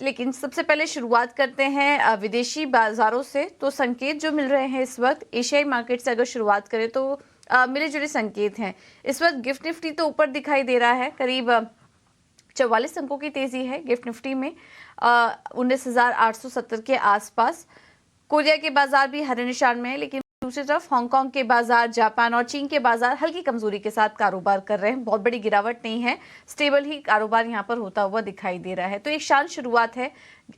लेकिन सबसे पहले शुरुआत करते हैं विदेशी बाजारों से। तो संकेत जो मिल रहे हैं इस वक्त एशियाई मार्केट से अगर शुरुआत करें तो मिले जुले संकेत हैं। इस वक्त गिफ्ट निफ्टी तो ऊपर दिखाई दे रहा है, करीब 44 अंकों की तेजी है गिफ्ट निफ्टी में 19,870 के आसपास। कोरिया के बाजार भी हरे निशान में है, लेकिन दूसरी तरफ हांगकांग के बाजार, जापान और चीन के बाजार हल्की कमजोरी के साथ कारोबार कर रहे हैं। बहुत बड़ी गिरावट नहीं है, स्टेबल ही कारोबार यहां पर होता हुआ दिखाई दे रहा है। तो एक शांत शुरुआत है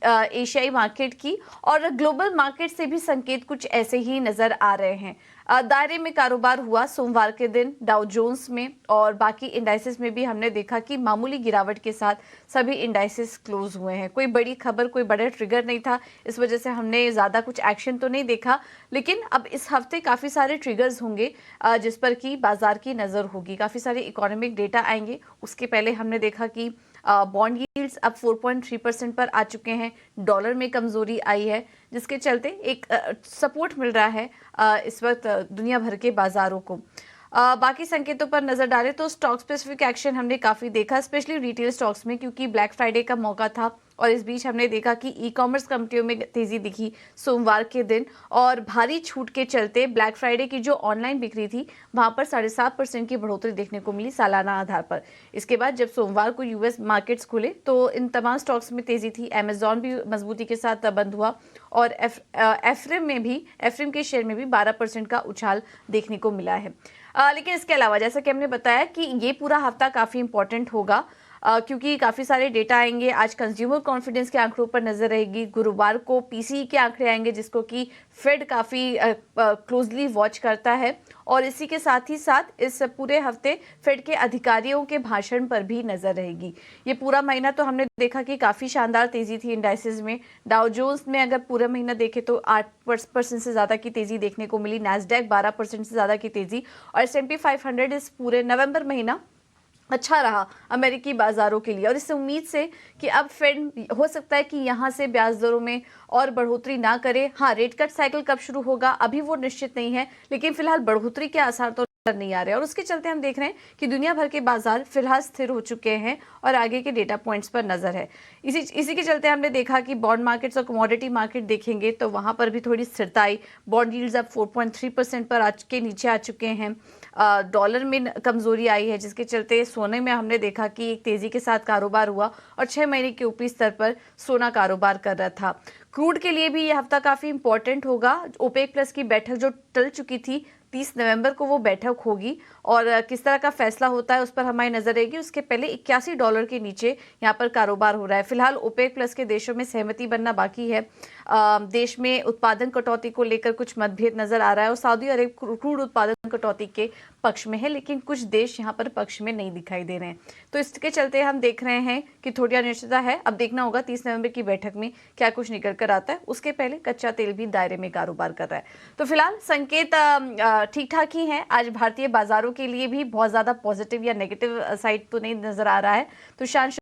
एशियाई मार्केट की, और ग्लोबल मार्केट से भी संकेत कुछ ऐसे ही नजर आ रहे हैं। दायरे में कारोबार हुआ सोमवार के दिन डाउ जोन्स में, और बाकी इंडाइसेस में भी हमने देखा कि मामूली गिरावट के साथ सभी इंडाइसेस क्लोज हुए हैं। कोई बड़ी खबर, कोई बड़ा ट्रिगर नहीं था, इस वजह से हमने ज़्यादा कुछ एक्शन तो नहीं देखा। लेकिन अब इस हफ्ते काफ़ी सारे ट्रिगर्स होंगे जिस पर कि बाजार की नज़र होगी। काफ़ी सारे इकोनॉमिक डेटा आएंगे। उसके पहले हमने देखा कि बॉन्ड यील्ड्स अब 4.3% पर आ चुके हैं। डॉलर में कमजोरी आई है, जिसके चलते एक सपोर्ट मिल रहा है इस वक्त दुनिया भर के बाजारों को। बाकी संकेतों पर नजर डालें तो स्टॉक स्पेसिफिक एक्शन हमने काफी देखा, स्पेशली रिटेल स्टॉक्स में, क्योंकि ब्लैक फ्राइडे का मौका था। और इस बीच हमने देखा कि ई कॉमर्स कंपनियों में तेजी दिखी सोमवार के दिन, और भारी छूट के चलते ब्लैक फ्राइडे की जो ऑनलाइन बिक्री थी वहां पर 7.5% की बढ़ोतरी देखने को मिली सालाना आधार पर। इसके बाद जब सोमवार को यूएस मार्केट्स खुले तो इन तमाम स्टॉक्स में तेजी थी। अमेजॉन भी मजबूती के साथ बंद हुआ, और एफरिम के शेयर में भी 12% का उछाल देखने को मिला है। लेकिन इसके अलावा जैसा कि हमने बताया कि ये पूरा हफ्ता काफ़ी इंपॉर्टेंट होगा, क्योंकि काफ़ी सारे डेटा आएंगे। आज कंज्यूमर कॉन्फिडेंस के आंकड़ों पर नजर रहेगी। गुरुवार को पीसीई के आंकड़े आएंगे, जिसको कि फेड काफ़ी क्लोजली वॉच करता है। और इसी के साथ ही साथ इस पूरे हफ्ते फेड के अधिकारियों के भाषण पर भी नजर रहेगी। ये पूरा महीना तो हमने देखा कि काफ़ी शानदार तेजी थी इंडाइसेस में। डाउ जोन्स में अगर पूरा महीना देखें तो 8% से ज़्यादा की तेजी देखने को मिली। नैस्डैक 12% से ज़्यादा की तेजी, और S&P 500 इस पूरे नवंबर महीना अच्छा रहा अमेरिकी बाजारों के लिए। और इस उम्मीद से कि अब फेड हो सकता है कि यहाँ से ब्याज दरों में और बढ़ोतरी ना करे। हाँ, रेट कट साइकिल कब शुरू होगा अभी वो निश्चित नहीं है, लेकिन फिलहाल बढ़ोतरी के आसार तो नहीं आ रहे। और उसके चलते हम देख रहे हैं कि दुनिया भर के बाजार फिलहाल स्थिर हो चुके हैं, और आगे के डेटा पॉइंट्स पर नजर है। इसी के चलते हमने देखा कि बॉन्ड मार्केट्स और कमोडिटी मार्केट देखेंगे तो वहां पर भी थोड़ी स्थिरता आई। बॉन्ड यील्ड्स अब 4.3% पर आज के नीचे आ चुके हैं। डॉलर में कमजोरी आई है, जिसके चलते सोने में हमने देखा कि एक तेजी के साथ कारोबार हुआ, और 6 महीने के ऊपरी स्तर पर सोना कारोबार कर रहा था। क्रूड के लिए भी यह हफ्ता काफी इंपॉर्टेंट होगा। ओपेक प्लस की बैठक जो टल चुकी थी 30 नवंबर को, वो बैठक होगी, और किस तरह का फैसला होता है उस पर हमारी नजर रहेगी। उसके पहले $81 के नीचे यहाँ पर कारोबार हो रहा है। फिलहाल ओपेक प्लस के देशों में सहमति बनना बाकी है। देश में उत्पादन कटौती को लेकर कुछ मतभेद नजर आ रहा है, और सऊदी अरब क्रूड उत्पादन कटौती के पक्ष में है, लेकिन कुछ देश यहाँ पर पक्ष में नहीं दिखाई दे रहे हैं। तो इसके चलते हम देख रहे हैं कि थोड़ी अनिश्चितता है। अब देखना होगा 30 नवंबर की बैठक में क्या कुछ निकल कर आता है। उसके पहले कच्चा तेल भी दायरे में कारोबार कर रहा है। तो फिलहाल संकेत ठीक ठाक ही हैं। आज भारतीय बाजारों के लिए भी बहुत ज्यादा पॉजिटिव या नेगेटिव साइड तो नहीं नजर आ रहा है। तो शांत